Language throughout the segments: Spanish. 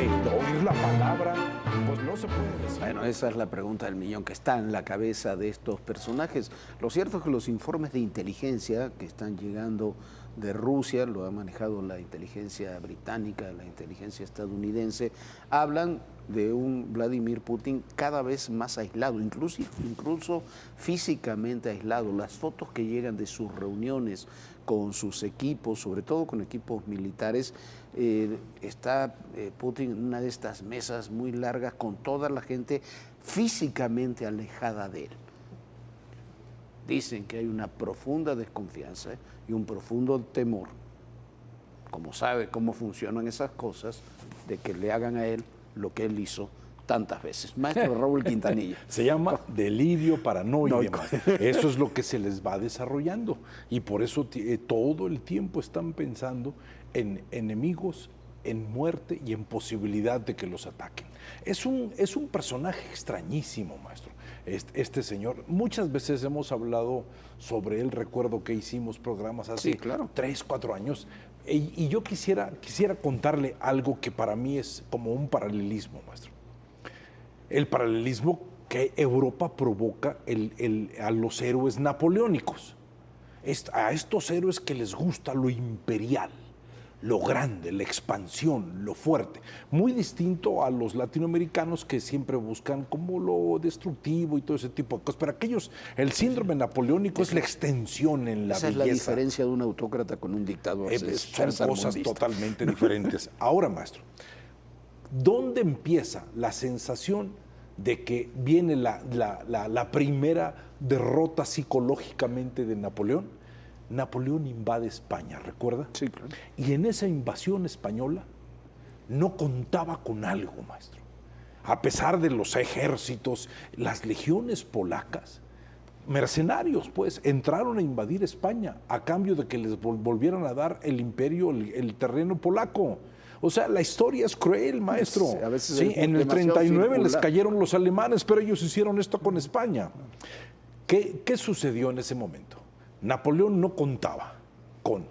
oír la palabra, pues no se puede decir. Bueno, esa es la pregunta del millón que está en la cabeza de estos personajes. Lo cierto es que los informes de inteligencia que están llegando de Rusia, lo ha manejado la inteligencia británica, la inteligencia estadounidense, hablan de un Vladimir Putin cada vez más aislado, incluso físicamente aislado. Las fotos que llegan de sus reuniones con sus equipos, sobre todo con equipos militares, está Putin en una de estas mesas muy largas con toda la gente físicamente alejada de él. Dicen que hay una profunda desconfianza y un profundo temor, como sabe cómo funcionan esas cosas, de que le hagan a él lo que él hizo tantas veces. Maestro Raúl Quintanilla. Se llama delirio paranoide. Eso es lo que se les va desarrollando y por eso todo el tiempo están pensando en enemigos, en muerte y en posibilidad de que los ataquen. Es un personaje extrañísimo, maestro. Este señor, muchas veces hemos hablado sobre él, recuerdo que hicimos programas hace 3, 4 años, y yo quisiera contarle algo que para mí es como un paralelismo, maestro. El paralelismo que Europa provoca a los héroes napoleónicos, a estos héroes que les gusta lo imperial, lo grande, la expansión, lo fuerte, muy distinto a los latinoamericanos que siempre buscan como lo destructivo y todo ese tipo de cosas. Para aquellos, el síndrome napoleónico es la extensión en la belleza. Esa es la diferencia de un autócrata con un dictador. Son cosas totalmente diferentes. Ahora, maestro, ¿dónde empieza la sensación de que viene la primera derrota psicológicamente de Napoleón? Napoleón invade España, ¿recuerda? Sí, claro. Y en esa invasión española no contaba con algo, maestro. A pesar de los ejércitos, las legiones polacas, mercenarios, pues, entraron a invadir España a cambio de que les volvieran a dar el imperio, el terreno polaco. O sea, la historia es cruel, maestro. Sí, a veces sí, en el 39 les cayeron los alemanes, pero ellos hicieron esto con España. ¿Qué sucedió en ese momento? Napoleón no contaba con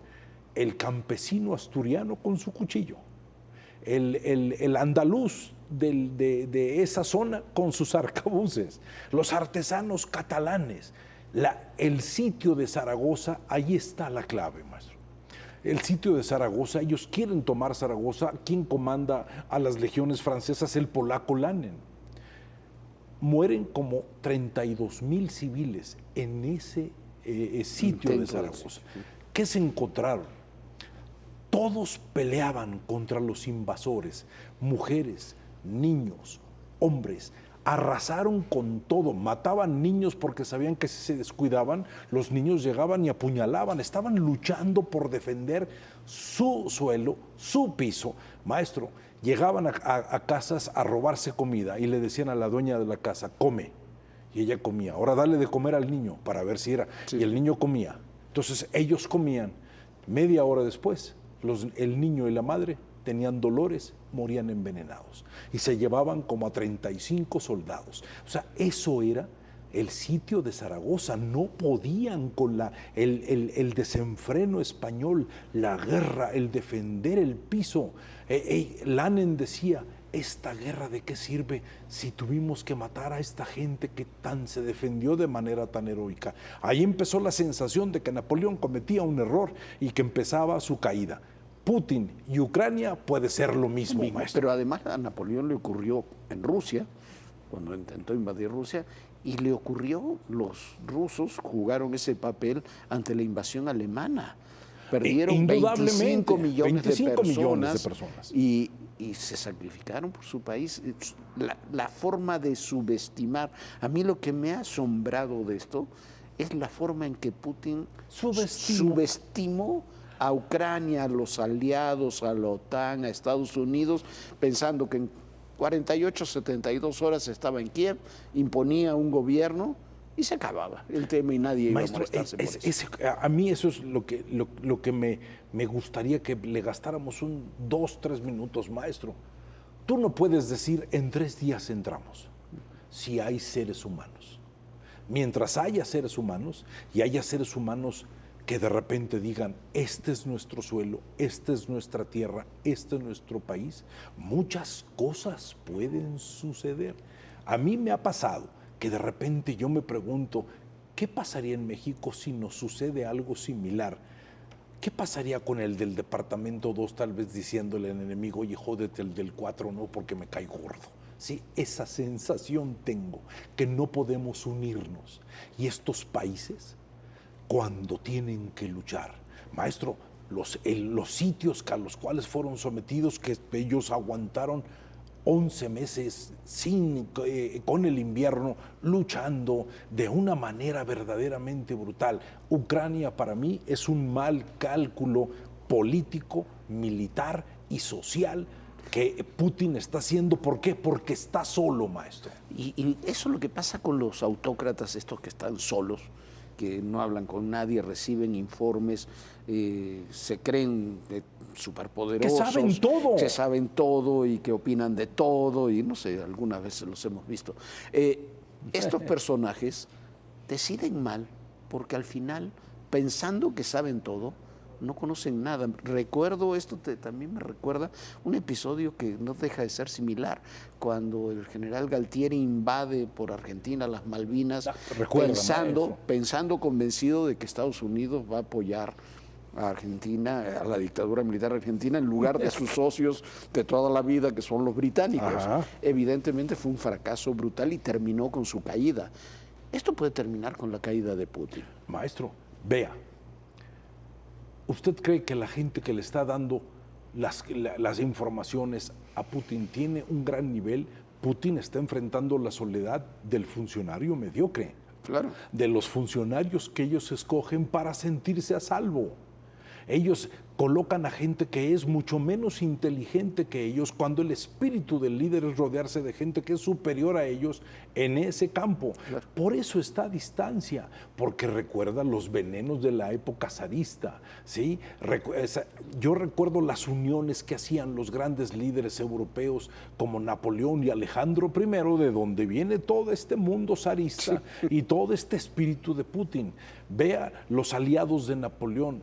el campesino asturiano con su cuchillo, el andaluz de esa zona con sus arcabuces, los artesanos catalanes, el sitio de Zaragoza. Ahí está la clave, maestro. El sitio de Zaragoza, ellos quieren tomar Zaragoza. ¿Quién comanda a las legiones francesas? El polaco Lannen. Mueren como 32,000 civiles en ese sitio de Zaragoza. ¿Qué se encontraron? Todos peleaban contra los invasores, mujeres, niños, hombres, arrasaron con todo, mataban niños porque sabían que si se descuidaban, los niños llegaban y apuñalaban, estaban luchando por defender su suelo, su piso. Maestro, llegaban a casas a robarse comida y le decían a la dueña de la casa, come. Y ella comía. Ahora dale de comer al niño para ver si era. Sí. Y el niño comía. Entonces ellos comían. Media hora después, el niño y la madre tenían dolores, morían envenenados. Y se llevaban como a 35 soldados. O sea, eso era el sitio de Zaragoza. No podían con el desenfreno español, la guerra, el defender el piso. Lannen decía, ¿esta guerra de qué sirve si tuvimos que matar a esta gente que se defendió de manera tan heroica? Ahí empezó la sensación de que Napoleón cometía un error y que empezaba su caída. Putin y Ucrania puede ser lo mismo, maestro. Pero además a Napoleón le ocurrió en Rusia, cuando intentó invadir Rusia, y le ocurrió, los rusos jugaron ese papel ante la invasión alemana. Perdieron 25 millones de personas. Y se sacrificaron por su país. La forma de subestimar. A mí lo que me ha asombrado de esto es la forma en que Putin subestimó a Ucrania, a los aliados, a la OTAN, a Estados Unidos, pensando que en 48, 72 horas estaba en Kiev, imponía un gobierno y se acababa el tema y nadie iba a molestarse por eso. A mí eso es lo que me gustaría que le gastáramos 2, 3 minutos, maestro. Tú no puedes decir en 3 días entramos, si hay seres humanos. Mientras haya seres humanos y haya seres humanos que de repente digan, este es nuestro suelo, esta es nuestra tierra, este es nuestro país, muchas cosas pueden suceder. A mí me ha pasado que de repente yo me pregunto, ¿qué pasaría en México si nos sucede algo similar? ¿Qué pasaría con el del departamento 2 tal vez diciéndole al enemigo, oye, jódete el del 4 no porque me cae gordo? Sí, esa sensación tengo, que no podemos unirnos. Y estos países, cuando tienen que luchar, maestro, los sitios a los cuales fueron sometidos, que ellos aguantaron 11 meses con el invierno, luchando de una manera verdaderamente brutal. Ucrania para mí es un mal cálculo político, militar y social que Putin está haciendo. ¿Por qué? Porque está solo, maestro. Y eso es lo que pasa con los autócratas, estos que están solos, que no hablan con nadie, reciben informes, se creen superpoderosos. Que saben todo. Que saben todo y que opinan de todo, y no sé, algunas veces los hemos visto. Estos personajes deciden mal porque al final, pensando que saben todo, no conocen nada. Recuerdo, también me recuerda un episodio que no deja de ser similar, cuando el general Galtieri invade por Argentina las Malvinas, pensando convencido de que Estados Unidos va a apoyar a Argentina, a la dictadura militar argentina, en lugar de a sus socios de toda la vida, que son los británicos. Ajá. Evidentemente fue un fracaso brutal y terminó con su caída. Esto puede terminar con la caída de Putin. Maestro, vea, ¿usted cree que la gente que le está dando las informaciones a Putin tiene un gran nivel? Putin está enfrentando la soledad del funcionario mediocre, Claro. de los funcionarios que ellos escogen para sentirse a salvo. Ellos colocan a gente que es mucho menos inteligente que ellos, cuando el espíritu del líder es rodearse de gente que es superior a ellos en ese campo. Claro. Por eso está a distancia, porque recuerda los venenos de la época zarista, ¿sí? Yo recuerdo las uniones que hacían los grandes líderes europeos como Napoleón y Alejandro I, de donde viene todo este mundo zarista y todo este espíritu de Putin. Vea los aliados de Napoleón,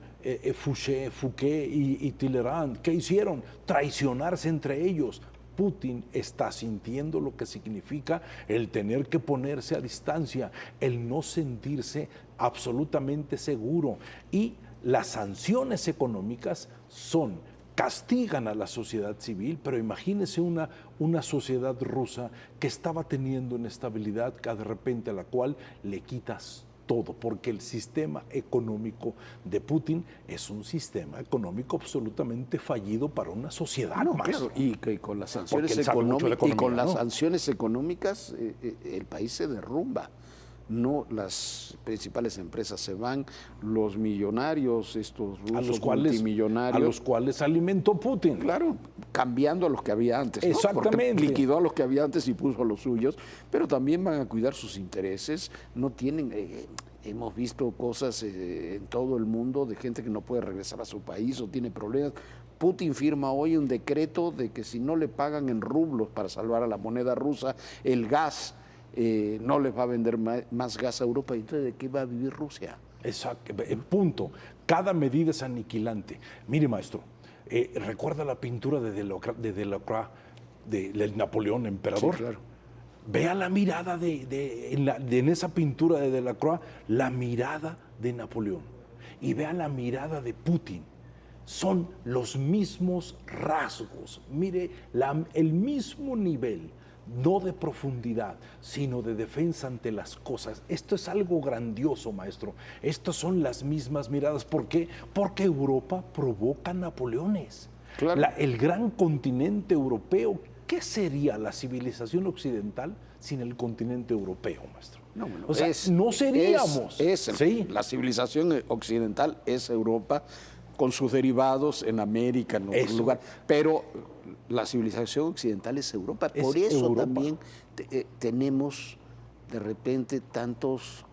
Fouquet y Talleyrand, ¿qué hicieron? Traicionarse entre ellos. Putin está sintiendo lo que significa el tener que ponerse a distancia, el no sentirse absolutamente seguro. Y las sanciones económicas castigan a la sociedad civil, pero imagínese una sociedad rusa que estaba teniendo inestabilidad, que de repente a la cual le quitas todo, porque el sistema económico de Putin es un sistema económico absolutamente fallido para una sociedad. Claro, y que con las sanciones sanciones económicas el país se derrumba. No, las principales empresas se van, los millonarios, estos rusos multimillonarios, a los cuales alimentó Putin. Claro, cambiando a los que había antes, ¿no? Exactamente. Porque liquidó a los que había antes y puso a los suyos, pero también van a cuidar sus intereses. No tienen, hemos visto cosas en todo el mundo de gente que no puede regresar a su país o tiene problemas. Putin firma hoy un decreto de que si no le pagan en rublos para salvar a la moneda rusa, el gas, no les va a vender más gas a Europa. Entonces, ¿de qué va a vivir Rusia? Exacto, punto. Cada medida es aniquilante. Mire, maestro, ¿recuerda la pintura de Delacroix, del Napoleón emperador? Sí, claro. Vea la mirada en esa pintura de Delacroix, la mirada de Napoleón. Y vea la mirada de Putin. Son los mismos rasgos. Mire, el mismo nivel, no de profundidad, sino de defensa ante las cosas. Esto es algo grandioso, maestro. Estas son las mismas miradas. ¿Por qué? Porque Europa provoca Napoleones. Claro. El gran continente europeo. ¿Qué sería la civilización occidental sin el continente europeo, maestro? O sea, no seríamos. ¿sí? La civilización occidental es Europa, con sus derivados en América, en otros lugares. Pero la civilización occidental es Europa. Por eso Europa. También tenemos de repente tantos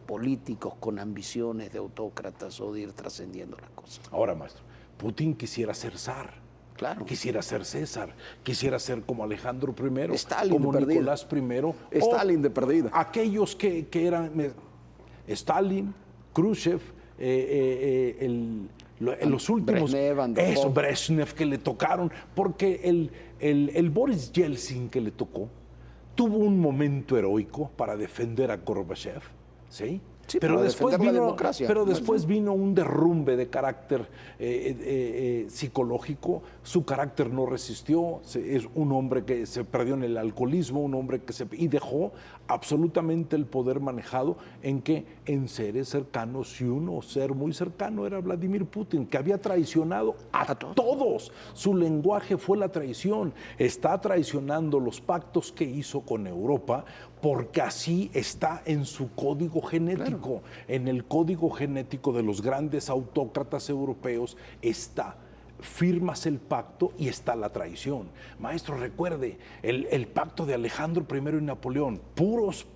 políticos con ambiciones de autócratas o de ir trascendiendo las cosas. Ahora, maestro, Putin quisiera ser zar. Claro. Quisiera ser César, quisiera ser como Alejandro I, Stalin como Nicolás I. Stalin de perdida. Aquellos que eran Stalin, Khrushchev, los últimos, Brezhnev, Andropov. eso, Brezhnev que le tocaron, porque el Boris Yeltsin que le tocó tuvo un momento heroico para defender a Gorbachev, ¿sí? Sí, para defender la democracia. Pero después vino un derrumbe de carácter psicológico, su carácter no resistió, es un hombre que se perdió en el alcoholismo, un hombre y dejó absolutamente el poder manejado en seres cercanos, y uno ser muy cercano era Vladimir Putin, que había traicionado a todos. Su lenguaje fue la traición, está traicionando los pactos que hizo con Europa, porque así está en su código genético. Claro. En el código genético de los grandes autócratas europeos está: firmas el pacto y está la traición. Maestro, recuerde, el pacto de Alejandro I y Napoleón, puros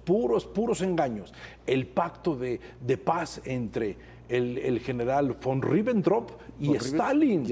engaños. El pacto de paz entre el general von Ribbentrop y Stalin.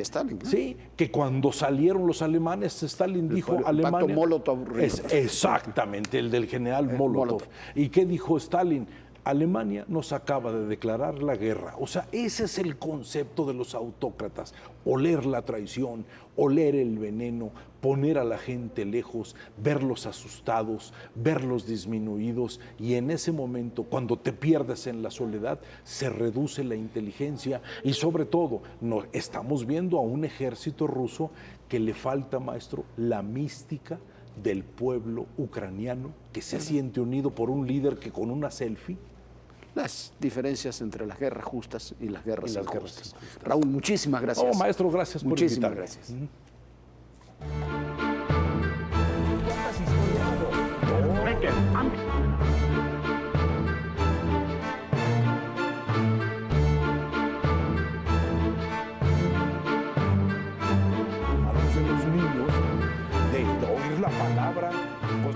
Sí, que cuando salieron los alemanes, Stalin dijo: Alemania. Pacto Molotov-Ribbentrop. Exactamente, el del general Molotov. ¿Y qué dijo Stalin? Alemania nos acaba de declarar la guerra. O sea, ese es el concepto de los autócratas: oler la traición, oler el veneno, poner a la gente lejos, verlos asustados, verlos disminuidos, y en ese momento, cuando te pierdes en la soledad, se reduce la inteligencia y sobre todo estamos viendo a un ejército ruso que le falta, maestro, la mística del pueblo ucraniano, que se siente unido por un líder que con una selfie. Las diferencias entre las guerras justas y las guerras injustas. Raúl, muchísimas gracias. Oh, maestro, gracias por invitarme. Gracias. A los niños de oír la palabra